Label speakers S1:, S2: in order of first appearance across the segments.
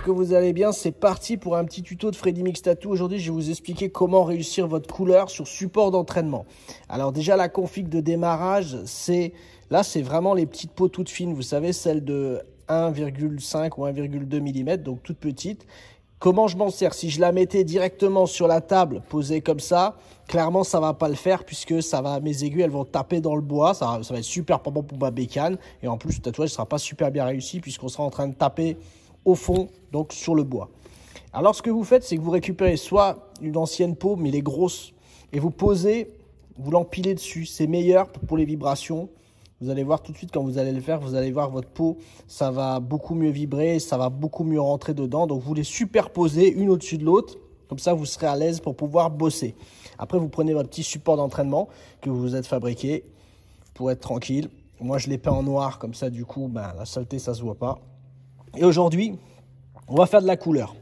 S1: que vous allez bien. C'est parti pour un petit tuto de Freddy Mix Tattoo. Aujourd'hui, je vais vous expliquer comment réussir votre couleur sur support d'entraînement. Alors déjà, la config de démarrage, c'est vraiment les petites peaux toutes fines. Vous savez, celles de 1,5 ou 1,2 mm, donc toutes petites. Comment je m'en sers? Si je la mettais directement sur la table, posée comme ça, clairement, ça ne va pas le faire puisque mes aiguilles, elles vont taper dans le bois. Ça va être super pas bon pour ma bécane. Et en plus, le tatouage ne sera pas super bien réussi puisqu'on sera en train de taper au fond, donc sur le bois. Alors, ce que vous faites, c'est que vous récupérez soit une ancienne peau, mais les grosses, et vous posez, vous l'empilez dessus. C'est meilleur pour les vibrations. Vous allez voir tout de suite quand vous allez le faire, vous allez voir votre peau, ça va beaucoup mieux vibrer, ça va beaucoup mieux rentrer dedans. Donc, vous les superposez une au-dessus de l'autre. Comme ça, vous serez à l'aise pour pouvoir bosser. Après, vous prenez votre petit support d'entraînement que vous vous êtes fabriqué pour être tranquille. Moi, je l'ai peint en noir, comme ça, du coup, la saleté, ça ne se voit pas. Et aujourd'hui, on va faire de la couleur.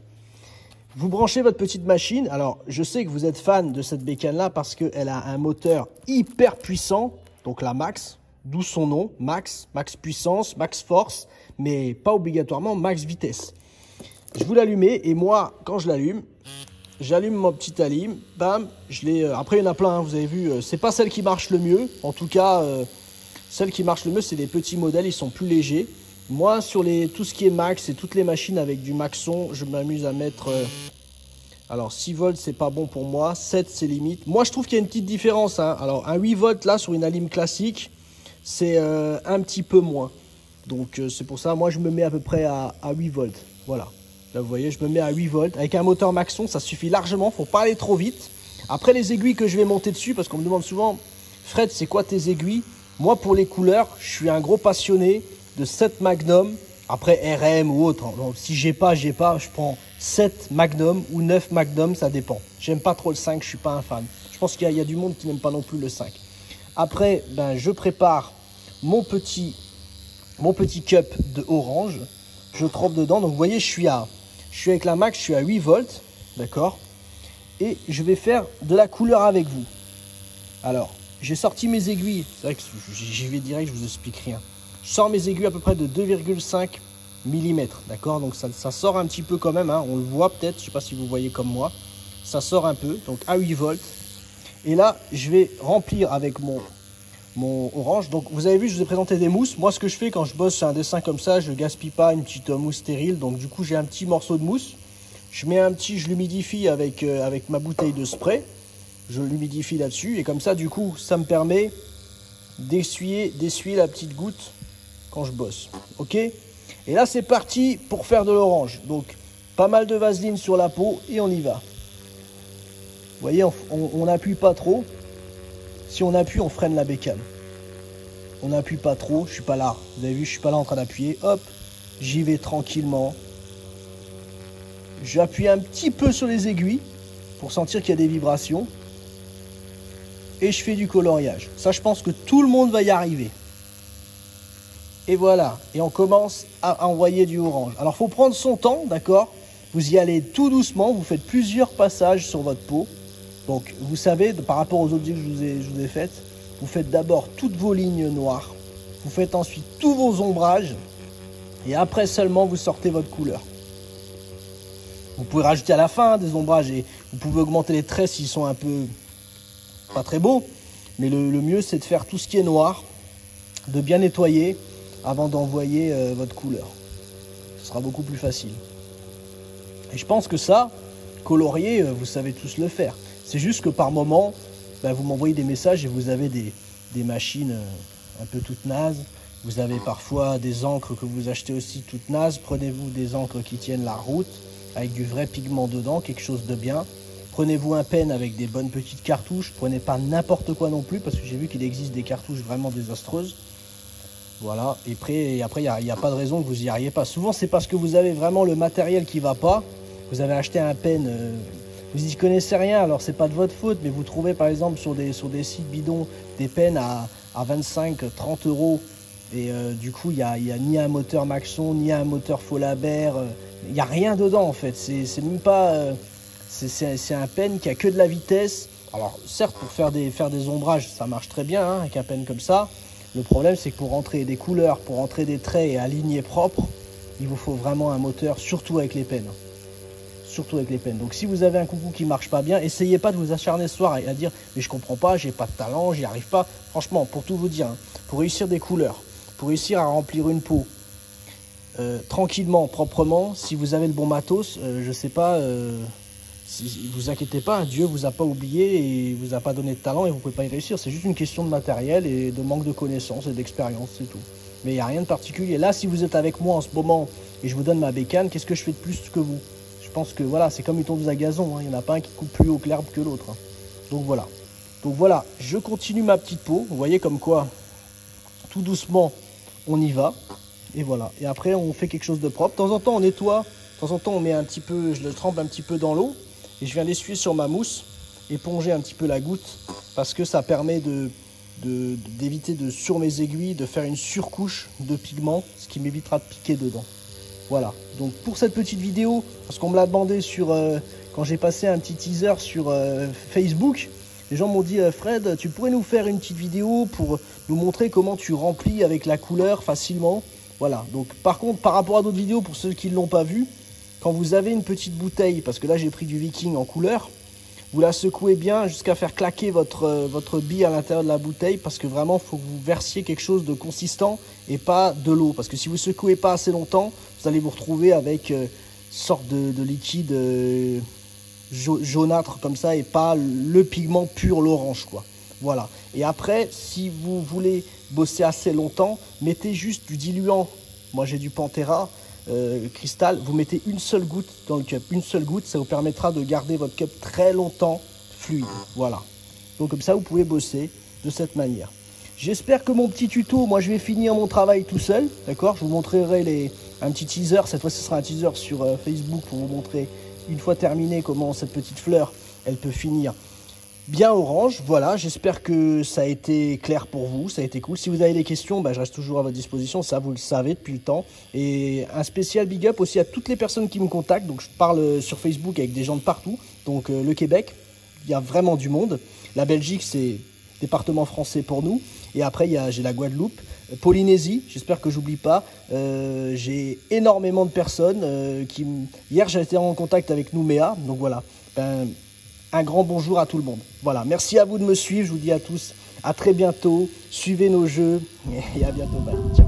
S1: Vous branchez votre petite machine. Alors, je sais que vous êtes fan de cette bécane-là parce qu'elle a un moteur hyper puissant, donc la Max. D'où son nom, Max puissance, Max force, mais pas obligatoirement Max vitesse. Je vous l'allumez et moi, quand je l'allume, j'allume mon petit alim, bam, après il y en a plein, hein, vous avez vu, c'est pas celle qui marche le mieux. En tout cas, celle qui marche le mieux, c'est les petits modèles, ils sont plus légers. Moi, sur tout ce qui est Max et toutes les machines avec du Maxon, je m'amuse à mettre... alors 6 volts, c'est pas bon pour moi, 7 c'est limite. Moi, je trouve qu'il y a une petite différence, hein. Alors un 8 volts là, sur une alim classique, c'est un petit peu moins. Donc c'est pour ça, moi je me mets à peu près à 8 volts. Voilà. Là vous voyez, je me mets à 8 volts. Avec un moteur Maxon, ça suffit largement. Faut pas aller trop vite. Après les aiguilles que je vais monter dessus, parce qu'on me demande souvent, Fred, c'est quoi tes aiguilles? Moi pour les couleurs, je suis un gros passionné de 7 Magnum. Après RM ou autre. Donc si j'ai pas, je prends 7 Magnum ou 9 Magnum, ça dépend. J'aime pas trop le 5, je suis pas un fan. Je pense qu'il y a du monde qui n'aime pas non plus le 5. Après, je prépare mon petit cup de orange. Je trempe dedans. Donc, vous voyez, je suis avec la Max, je suis à 8 volts. D'accord? Et je vais faire de la couleur avec vous. Alors, j'ai sorti mes aiguilles. C'est vrai que j'y vais direct, je vous explique rien. Je sors mes aiguilles à peu près de 2,5 mm. D'accord? Donc, ça sort un petit peu quand même. Hein. On le voit peut-être. Je ne sais pas si vous voyez comme moi. Ça sort un peu. Donc, à 8 volts. Et là, je vais remplir avec mon orange. Donc, vous avez vu, je vous ai présenté des mousses. Moi, ce que je fais quand je bosse sur un dessin comme ça, je ne gaspille pas une petite mousse stérile. Donc, du coup, j'ai un petit morceau de mousse. Je l'humidifie avec ma bouteille de spray. Je l'humidifie là-dessus. Et comme ça, du coup, ça me permet d'essuyer la petite goutte quand je bosse. OK? Et là, c'est parti pour faire de l'orange. Donc, pas mal de vaseline sur la peau et on y va. Vous voyez, on n'appuie pas trop. Si on appuie, on freine la bécane. On n'appuie pas trop. Je suis pas là. Vous avez vu, je suis pas là en train d'appuyer. Hop, j'y vais tranquillement. J'appuie un petit peu sur les aiguilles pour sentir qu'il y a des vibrations. Et je fais du coloriage. Ça, je pense que tout le monde va y arriver. Et voilà. Et on commence à envoyer du orange. Alors, il faut prendre son temps, d'accord? Vous y allez tout doucement. Vous faites plusieurs passages sur votre peau. Donc, vous savez, par rapport aux autres vidéos que je vous ai faites, vous faites d'abord toutes vos lignes noires. Vous faites ensuite tous vos ombrages. Et après seulement, vous sortez votre couleur. Vous pouvez rajouter à la fin des ombrages et vous pouvez augmenter les traits s'ils sont un peu pas très beaux. Mais le mieux, c'est de faire tout ce qui est noir, de bien nettoyer avant d'envoyer votre couleur. Ce sera beaucoup plus facile. Et je pense que ça, colorier, vous savez tous le faire. C'est juste que par moment, vous m'envoyez des messages et vous avez des machines un peu toutes nazes. Vous avez parfois des encres que vous achetez aussi toutes nazes. Prenez-vous des encres qui tiennent la route, avec du vrai pigment dedans, quelque chose de bien. Prenez-vous un pen avec des bonnes petites cartouches. Prenez pas n'importe quoi non plus, parce que j'ai vu qu'il existe des cartouches vraiment désastreuses. Voilà, et après, il n'y a pas de raison que vous n'y arriviez pas. Souvent, c'est parce que vous avez vraiment le matériel qui ne va pas. Vous avez acheté un pen... vous n'y connaissez rien, alors c'est pas de votre faute, mais vous trouvez par exemple sur des sites bidons des pens à 25-30 euros. Et du coup, il n'y a ni un moteur Maxon, ni un moteur Faulhaber. Il n'y a rien dedans en fait. C'est même pas. C'est un pen qui a que de la vitesse. Alors certes, pour faire des ombrages, ça marche très bien hein, avec un pen comme ça. Le problème, c'est que pour rentrer des couleurs, pour rentrer des traits et aligner propre, il vous faut vraiment un moteur, surtout avec les pennes. Surtout avec les pennes. Donc si vous avez un coucou qui marche pas bien, essayez pas de vous acharner ce soir à dire mais je comprends pas, j'ai pas de talent, j'y arrive pas. Franchement, pour tout vous dire, hein, pour réussir des couleurs, pour réussir à remplir une peau tranquillement, proprement, si vous avez le bon matos, je sais pas, si, vous inquiétez pas, Dieu vous a pas oublié et vous a pas donné de talent et vous pouvez pas y réussir. C'est juste une question de matériel et de manque de connaissances et d'expérience, c'est tout. Mais il n'y a rien de particulier. Là, si vous êtes avec moi en ce moment et je vous donne ma bécane, qu'est-ce que je fais de plus que vous? Je pense que voilà, c'est comme une tondeuse à gazon, hein. Il n'y en a pas un qui coupe plus haut que l'herbe que l'autre, hein. Donc voilà, je continue ma petite peau. Vous voyez comme quoi, tout doucement, on y va. Et voilà, et après on fait quelque chose de propre. De temps en temps on nettoie, de temps en temps on met un petit peu, je le trempe un petit peu dans l'eau. Et je viens l'essuyer sur ma mousse, éponger un petit peu la goutte. Parce que ça permet d'éviter sur mes aiguilles de faire une surcouche de pigment, ce qui m'évitera de piquer dedans. Voilà, donc pour cette petite vidéo, parce qu'on me l'a demandé quand j'ai passé un petit teaser sur Facebook, les gens m'ont dit Fred, tu pourrais nous faire une petite vidéo pour nous montrer comment tu remplis avec la couleur facilement. Voilà, donc par contre, par rapport à d'autres vidéos, pour ceux qui ne l'ont pas vu, quand vous avez une petite bouteille, parce que là j'ai pris du Viking en couleur, vous la secouez bien jusqu'à faire claquer votre bille à l'intérieur de la bouteille, parce que vraiment, il faut que vous versiez quelque chose de consistant et pas de l'eau. Parce que si vous ne secouez pas assez longtemps, vous allez vous retrouver avec une sorte de liquide jaunâtre comme ça et pas le pigment pur, l'orange, quoi. Voilà. Et après, si vous voulez bosser assez longtemps, mettez juste du diluant. Moi, j'ai du Pantera cristal. Vous mettez une seule goutte dans le cup. Une seule goutte, ça vous permettra de garder votre cup très longtemps fluide. Voilà. Donc, comme ça, vous pouvez bosser de cette manière. J'espère que mon petit tuto, moi, je vais finir mon travail tout seul. D'accord? Je vous montrerai un petit teaser. Cette fois, ce sera un teaser sur Facebook pour vous montrer, une fois terminé, comment cette petite fleur, elle peut finir bien orange. Voilà, j'espère que ça a été clair pour vous, ça a été cool. Si vous avez des questions, je reste toujours à votre disposition, ça vous le savez depuis le temps. Et un spécial big up aussi à toutes les personnes qui me contactent. Donc je parle sur Facebook avec des gens de partout. Donc le Québec, il y a vraiment du monde. La Belgique, c'est département français pour nous. Et après, j'ai la Guadeloupe, Polynésie, j'espère que j'oublie pas. J'ai énormément de personnes Hier, j'ai été en contact avec Nouméa, donc voilà. Un grand bonjour à tout le monde. Voilà, merci à vous de me suivre. Je vous dis à tous à très bientôt. Suivez nos jeux et à bientôt. Bye. Ciao.